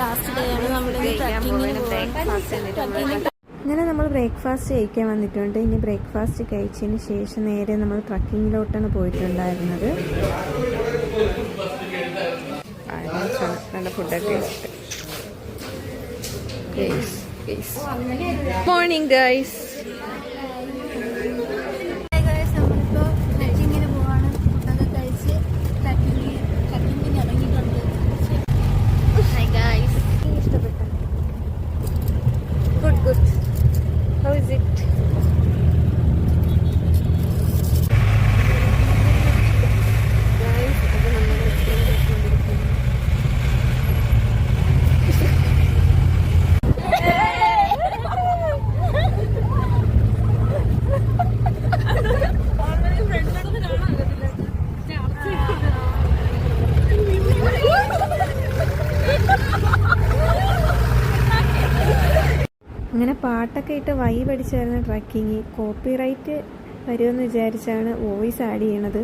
Last day ആണ്. അങ്ങനെ നമ്മൾ ബ്രേക്ക്ഫാസ്റ്റ് കഴിക്കാൻ വന്നിട്ടുണ്ട്. ഇനി ബ്രേക്ക്ഫാസ്റ്റ് കഴിച്ചതിന് ശേഷം നേരെ നമ്മൾ ട്രക്കിങ്ങിലോട്ടാണ് പോയിട്ടുണ്ടായിരുന്നത്. നല്ല ഫുഡൊക്കെ മോർണിംഗ് ഗൈസ്. നമ്മളിപ്പോൾ ട്രക്കിങ്ങിന് പോവാണ്. ഫുഡൊക്കെ കഴിച്ച് ട്രക്കിങ്ങിന് ഇറങ്ങിയിട്ടുണ്ട്. ഇഷ്ടപ്പെട്ടു. Good good. How is it? അങ്ങനെ പാട്ടൊക്കെ ഇട്ട് വൈബ് അടിച്ചായിരുന്നു ട്രക്കിങ്. കോപ്പിറൈറ്റ് വരുമെന്ന് വിചാരിച്ചാണ് വോയിസ് ആഡ് ചെയ്യണത്.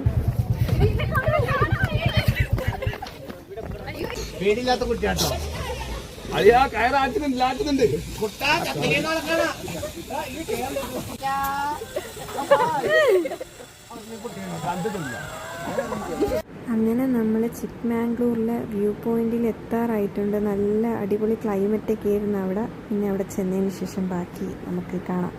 പേടിയില്ലാത്ത കുട്ടിയാട്ടോ. അങ്ങനെ നമ്മൾ ചിക്ക്മാംഗ്ലൂരിലെ വ്യൂ പോയിന്റിൽ എത്താറായിട്ടുണ്ട്. നല്ല അടിപൊളി ക്ലൈമറ്റൊക്കെ ആയിരുന്നു അവിടെ. പിന്നെ അവിടെ ചെന്നതിന് ശേഷം ബാക്കി നമുക്ക് കാണാം.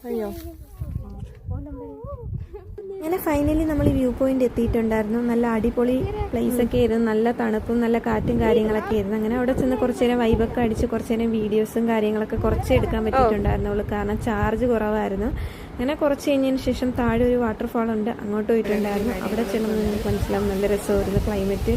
അയ്യോ, അങ്ങനെ ഫൈനലി നമ്മൾ വ്യൂ പോയിന്റ് എത്തിയിട്ടുണ്ടായിരുന്നു. നല്ല അടിപൊളി പ്ലേസ് ഒക്കെ ആയിരുന്നു. നല്ല തണുപ്പും നല്ല കാറ്റും കാര്യങ്ങളൊക്കെ ആയിരുന്നു. അങ്ങനെ അവിടെ ചെന്ന് കുറച്ച് നേരം വൈബൊക്കെ അടിച്ച് കുറച്ച് നേരം വീഡിയോസും കാര്യങ്ങളൊക്കെ കുറച്ച് എടുക്കാൻ പറ്റിയിട്ടുണ്ടായിരുന്നുള്ളൂ. കാരണം ചാർജ് കുറവായിരുന്നു. അങ്ങനെ കുറച്ച് കഴിഞ്ഞതിന് ശേഷം താഴെ ഒരു വാട്ടർഫാൾ ഉണ്ട്, അങ്ങോട്ട് പോയിട്ടുണ്ടായിരുന്നു. അവിടെ ചെന്ന് മനസ്സിലാവും നല്ല രസമായിരുന്നു. ക്ലൈമറ്റ്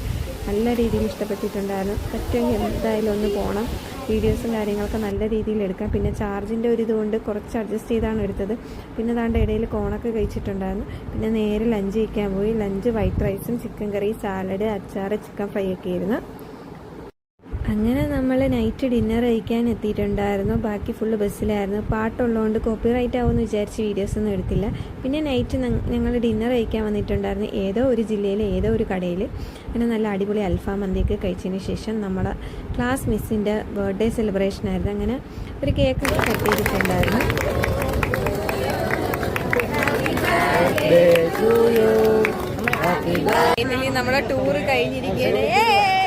നല്ല രീതിയിൽ ഇഷ്ടപ്പെട്ടിട്ടുണ്ടായിരുന്നു. പറ്റുമെങ്കിൽ എന്തായാലും ഒന്ന് പോകണം. വീഡിയോസും കാര്യങ്ങളൊക്കെ നല്ല രീതിയിൽ എടുക്കാം. പിന്നെ ചാർജിൻ്റെ ഒരു ഇതുകൊണ്ട് കുറച്ച് അഡ്ജസ്റ്റ് ചെയ്താണ് എടുത്തത്. പിന്നെ താണ്ട് ഇടയിൽ കോണൊക്കെ കഴിച്ചിട്ടുണ്ടായിരുന്നു. പിന്നെ നേരെ ലഞ്ച് കഴിക്കാൻ പോയി. ലഞ്ച് വൈറ്റ് റൈസും ചിക്കൻ കറി, സാലഡ്, അച്ചാറ്, ചിക്കൻ ഫ്രൈ ഒക്കെ ആയിരുന്നു. അങ്ങനെ നമ്മൾ നൈറ്റ് ഡിന്നർ കഴിക്കാൻ എത്തിയിട്ടുണ്ടായിരുന്നു. ബാക്കി ഫുള്ള് ബസ്സിലായിരുന്നു. പാട്ടുള്ളതുകൊണ്ട് കോപ്പിറൈറ്റ് ആവുമെന്ന് വിചാരിച്ച് വീഡിയോസൊന്നും എടുത്തില്ല. പിന്നെ നൈറ്റ് ഞങ്ങൾ ഡിന്നർ കഴിക്കാൻ വന്നിട്ടുണ്ടായിരുന്നു ഏതോ ഒരു ജില്ലയിൽ ഏതോ ഒരു കടയിൽ. അങ്ങനെ നല്ല അടിപൊളി അൽഫാം മന്തിയൊക്കെ കഴിച്ചതിന് ശേഷം നമ്മുടെ ക്ലാസ് മിസ്സിൻ്റെ ബർത്ത്ഡേ സെലിബ്രേഷൻ ആയിരുന്നു. അങ്ങനെ ഒരു കേക്ക് കട്ട് ചെയ്തിട്ടുണ്ടായിരുന്നു. നമ്മുടെ ടൂറ് കഴിഞ്ഞിരിക്കുകയാണ്.